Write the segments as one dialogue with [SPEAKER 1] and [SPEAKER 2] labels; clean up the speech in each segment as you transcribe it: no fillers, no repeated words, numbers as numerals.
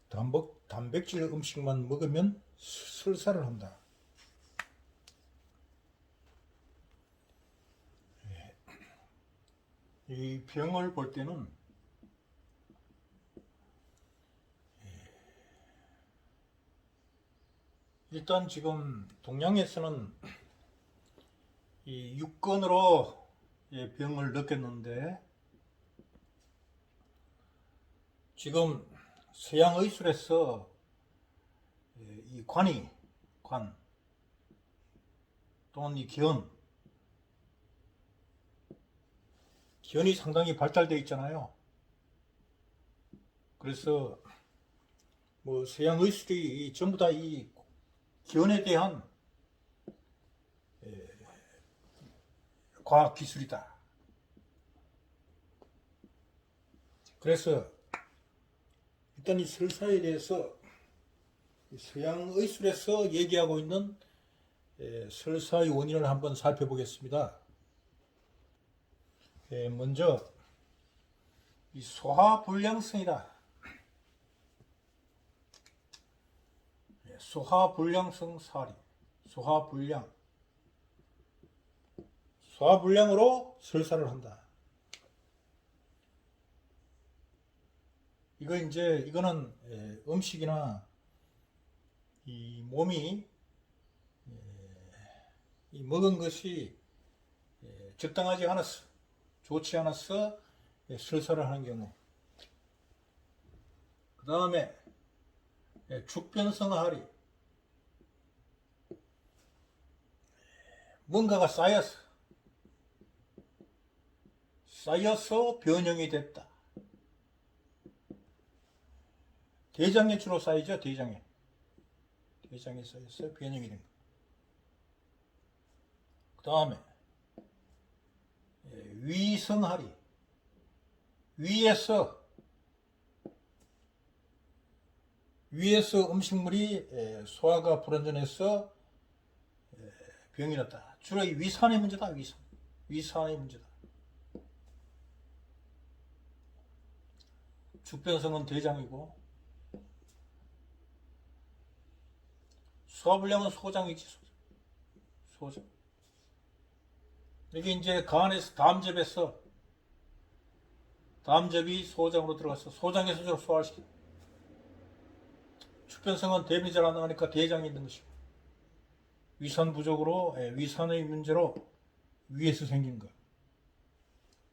[SPEAKER 1] 단백질 음식만 먹으면 설사를 한다. 이 병을 볼 때는 일단 지금 동양에서는 이 육건으로 병을 느꼈는데, 지금 서양 의술에서 이 관 또는 이 기원이 상당히 발달되어 있잖아요. 그래서 뭐 서양 의술이 전부 다 이 기원에 대한 과학 기술이다. 그래서 일단 이 설사에 대해서 서양 의술에서 얘기하고 있는 설사의 원인을 한번 살펴보겠습니다. 먼저 이 소화불량성이다. 소화불량성 사리, 소화불량으로 설사를 한다. 이거는 음식이나 이 몸이 이 먹은 것이 적당하지 않았어, 좋지 않았어 설사를 하는 경우. 그 다음에 축변성하리, 뭔가가 쌓여서 변형이 됐다. 대장에 주로 쌓이죠. 대장에 쌓여서 변형이 된 거. 그 다음에 위성하리, 위에서 음식물이 소화가 불완전해서 병이 났다. 주로 이 위산의 문제다. 위산의 문제다. 축변성은 대장이고, 소화불량은 소장이지. 소장. 이게 이제 간에서 담즙이 소장으로 들어가서 소장에서 주로 소화를 시켜. 축변성은 대변이 잘 안 나가니까 대장이 있는 것이고, 위산 부족으로 위산의 문제로 위에서 생긴 것.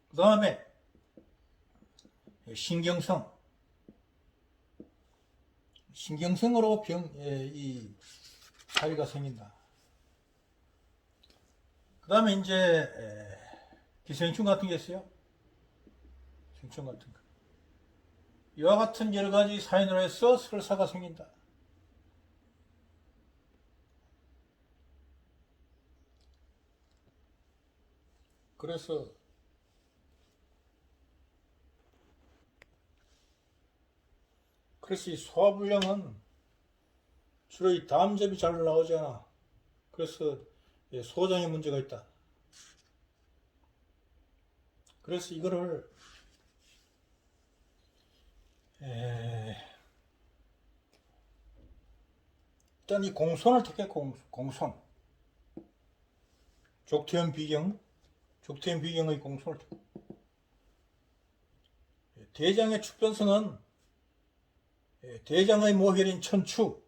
[SPEAKER 1] 그 다음에 신경성으로 이 사리가 생긴다. 그 다음에 이제 기생충 같은 게 있어요. 생충 같은 거. 이와 같은 여러 가지 사인으로 해서 설사가 생긴다. 그래서 이 소화불량은 주로 이 담즙이 잘 나오지 않아. 그래서 소장에 문제가 있다. 그래서 이거를 일단 이 공손을 택해. 공손. 족태현 비경의 공손을 택해. 대장의 축변성은 대장의 모혈인 천추,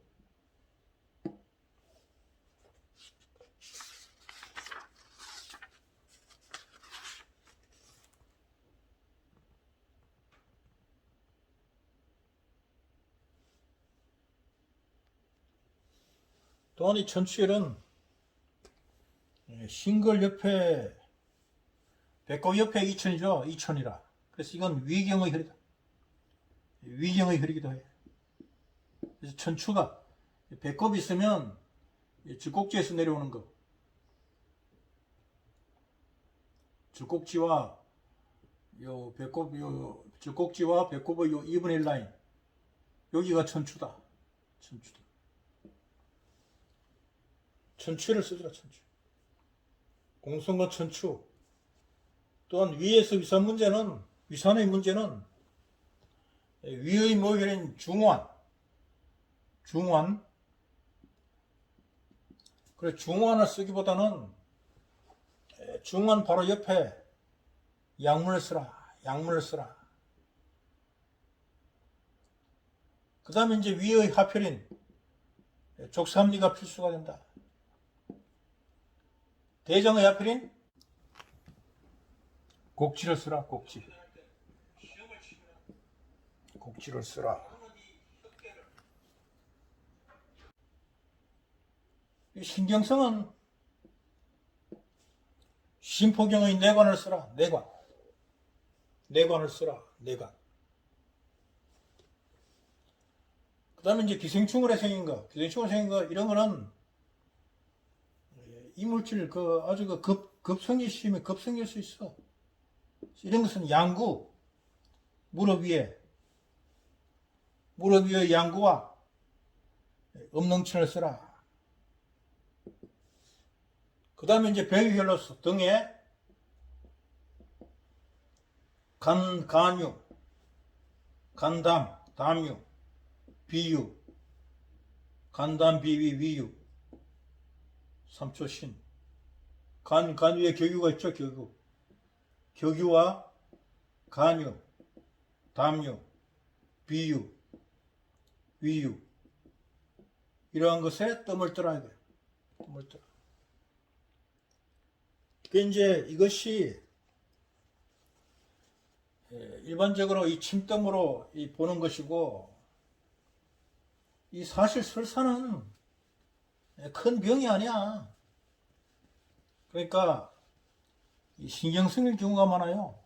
[SPEAKER 1] 또한 이 천추혈은 신걸 옆에, 배꼽 옆에 이천이라. 그래서 이건 위경의 혈이다. 위경의 혈이기도 해. 그래서 천추가 배꼽이 있으면 젖꼭지에서 내려오는 거. 젖꼭지와 젖꼭지와 배꼽의 2분의 1 라인. 여기가 천추다. 천추를 쓰더라. 천추. 공손과 천추. 또한 위에서 위산의 문제는 위의 모혈인 중환, 중환. 그래, 중환을 쓰기보다는 중환 바로 옆에 약문을 쓰라. 약문을 쓰라. 그 다음에 이제 위의 하필인 족삼리가 필수가 된다. 대정의 하필인 곡지를 쓰라. 곡지. 곡지를 쓰라. 이 신경성은 신포경의 내관을 쓰라. 내관. 내관을 쓰라. 내관. 그 다음에 이제 기생충을 생긴 거. 기생충을 생긴 거, 이런 거는 이물질, 아주 급성이 심해, 급성일 수 있어. 이런 것은 양구. 무릎 위에 양구와 음능천을 쓰라. 그 다음에 이제 병이혈로서 등에 간유, 간담, 담유, 비유, 간담, 비위, 위유, 삼초신. 간유에 격유가 있죠, 격유. 격유와 간유, 담유, 비유, 위유. 이러한 것에 뜸을 들어야 돼요. 뜸을 들어. 이제 이것이 일반적으로 이 침뜸으로 보는 것이고, 이 사실 설사는 큰 병이 아니야. 그러니까 이 신경성일 경우가 많아요.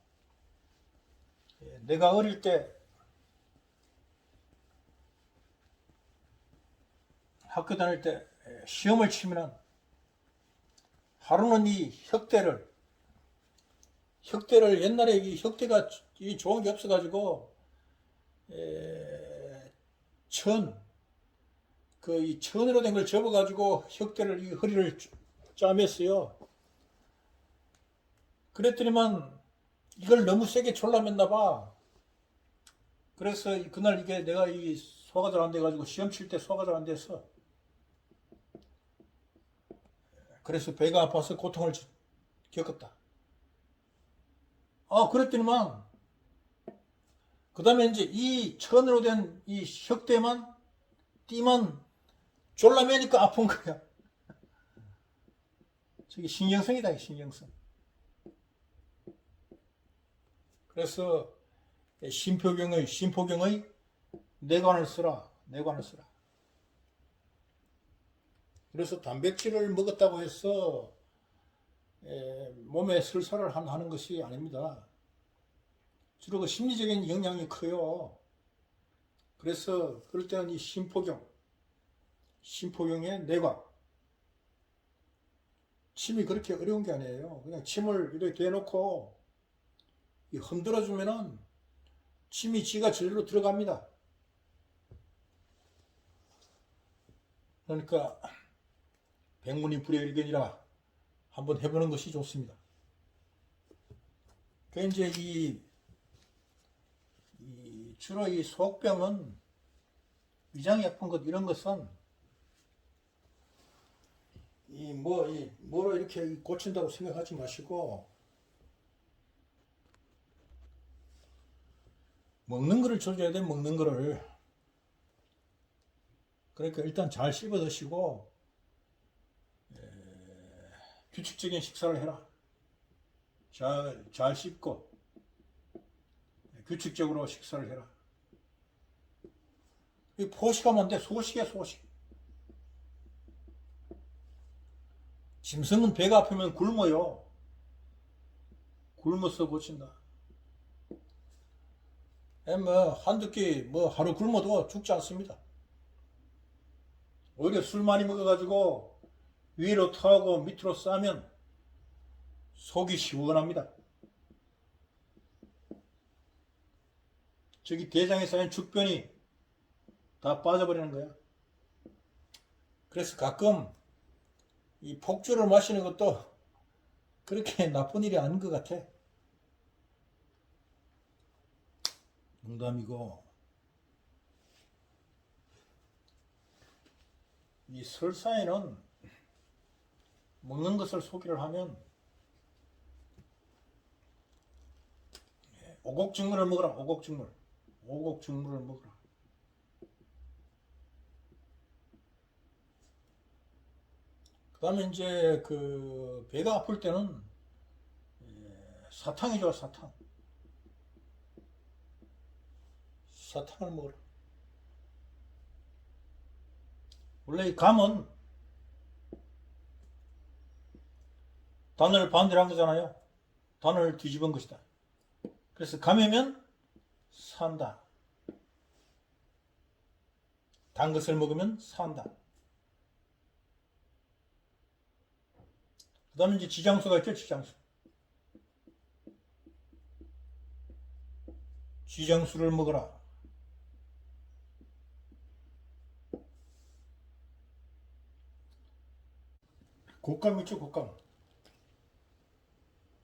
[SPEAKER 1] 내가 어릴 때 학교 다닐 때 시험을 치면은 하루는 이 혁대를 옛날에 이 혁대가 이 좋은 게 없어가지고 이 천으로 된 걸 접어가지고 혁대를 이 허리를 짜맸어요. 그랬더니만 이걸 너무 세게 졸라맸나 봐. 그래서 그날 이게 내가 이 소화가 잘 안 돼가지고 시험 칠 때 소화가 잘 안 됐어. 그래서 배가 아파서 고통을 겪었다. 그랬더니만 그 다음에 이제 이 천으로 된 이 혁대만 띠만 졸라매니까 아픈 거야. 저기 신경성이다, 신경성. 그래서 신포경의 내관을 쓰라. 내관을 쓰라. 그래서 단백질을 먹었다고 해서 몸에 설사를 하는 것이 아닙니다. 주로 심리적인 영향이 커요. 그래서 그럴 때는 이 신포경의 내관. 침이 그렇게 어려운 게 아니에요. 그냥 침을 이렇게 대놓고 흔들어주면은 침이 지가 저절로 들어갑니다. 그러니까 백문이 불여일견이라 한번 해보는 것이 좋습니다. 그 이제 주로 이 속병은 위장이 아픈 것 이런 것은 뭐로 이렇게 고친다고 생각하지 마시고 먹는 거를 조져야 돼. 먹는 거를. 그러니까 일단 잘 씹어 드시고 규칙적인 식사를 해라. 잘 씹고 규칙적으로 식사를 해라. 포식하면 안 돼. 소식이야, 소식. 짐승은 배가 아프면 굶어요. 굶어서 고친다. 한두 끼 하루 굶어도 죽지 않습니다. 오히려 술 많이 먹어가지고 위로 타고 밑으로 싸면 속이 시원합니다. 저기 대장에 쌓인 죽변이 다 빠져버리는 거야. 그래서 가끔 이 폭주를 마시는 것도 그렇게 나쁜 일이 아닌 것 같아. 농담이고. 이 설사에는 먹는 것을 소개를 하면 오곡죽물을 먹어라. 오곡죽물을 먹어라. 그 다음에 이제 그 배가 아플 때는 사탕이 좋아. 사탕을 먹어라. 원래 이 감은 단을 반대로 한 거잖아요. 단을 뒤집은 것이다. 그래서 감이면 산다. 단 것을 먹으면 산다. 그 다음에 이제 지장수가 있죠. 지장수를 먹어라. 곶감 있죠. 곶감.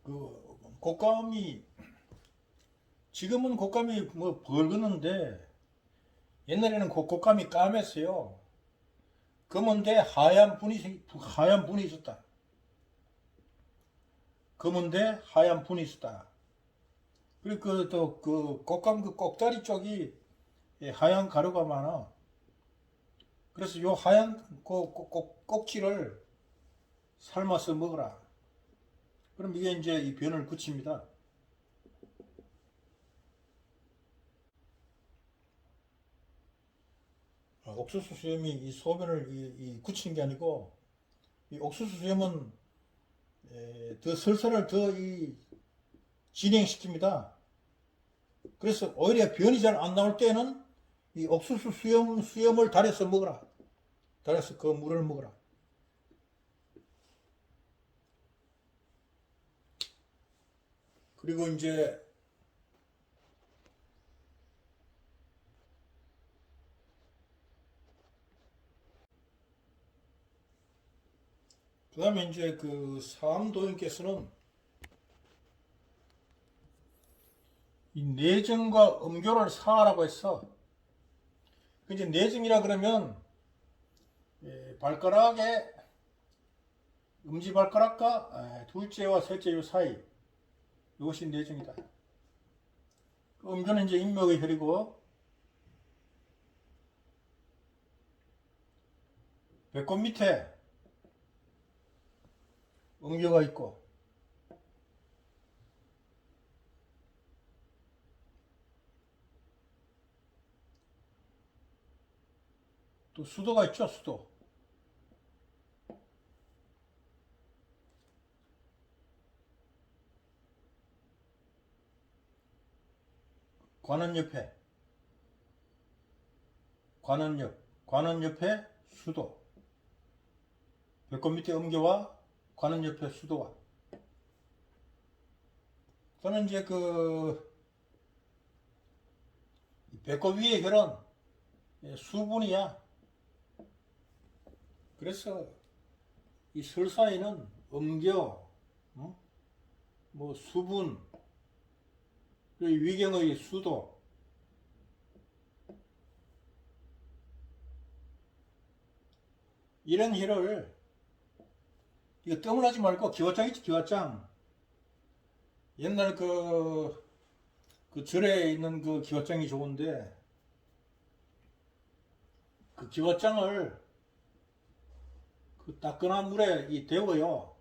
[SPEAKER 1] 그 곶감이 지금은 곶감이 뭐 벌겋는데 옛날에는 곶감이 까맸어요. 검은데 하얀 분이 있었다. 검은데 하얀 분이 있었다. 그리고 또 그 곶감 그 꼭다리 쪽이 하얀 가루가 많아. 그래서 요 하얀 꼭지를 삶아서 먹어라. 그럼 이게 이제 이 변을 그칩니다. 옥수수 수염이 이 소변을 굳히는 게 아니고, 이 옥수수 수염은 더 설사를 더 진행시킵니다. 그래서 오히려 변이 잘 안 나올 때는 이 옥수수 수염을 달여서 먹어라. 달여서 그 물을 먹어라. 그리고 이제 그 다음에 이제 그 사암도인께서는 이 내증과 음교를 사하라고 했어. 이제 내증이라 그러면 발가락에 엄지발가락과 둘째와 셋째 요 사이, 이것이 내증이다. 음교는 이제 인맥의 혈이고, 배꼽 밑에 음교가 있고, 또 수도가 있죠. 수도. 관원 옆에 수도. 배꼽 밑에 음교와 관원 옆에 수도와. 그러면 이제 그 배꼽 위의 혈은 수분이야. 그래서 이 설사에는 음교, 뭐 수분, 위경의 수도, 이런 혈을 이거 떠문하지 말고 기와장 있지. 기와장. 옛날 그 절에 있는 그 기와장이 좋은데, 그 기와장을 그 따끈한 물에 데워요.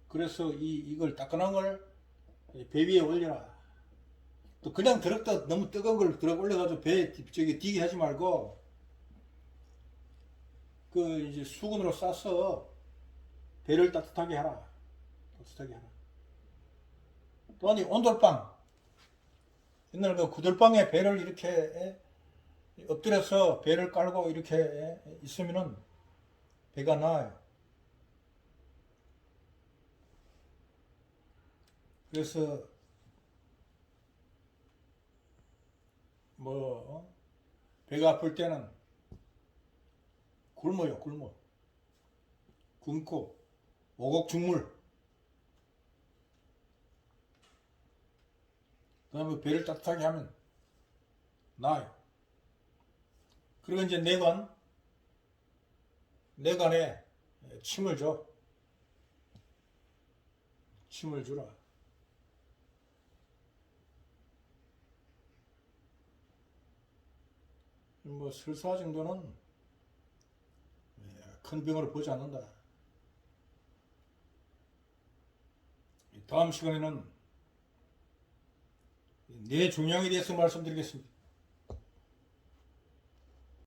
[SPEAKER 1] 그래서 이걸 따끈한 걸 배 위에 올려라. 또 그냥 들었다 너무 뜨거운 걸 들어 올려가지고 배 디게 하지 말고, 그 이제 수건으로 싸서 배를 따뜻하게 하라. 또한 이 온돌방, 옛날 그 구들방에 배를 이렇게 엎드려서 배를 깔고 이렇게 있으면은 배가 나아요. 그래서 뭐 배가 아플 때는 굶어요. 굶고 오곡죽물, 그 다음에 배를 따뜻하게 하면 나아요. 그리고 이제 내관, 내간에 침을 줘. 침을 주라. 뭐 설사 정도는 큰 병으로 보지 않는다. 다음 시간에는 뇌종양에 대해서 말씀드리겠습니다.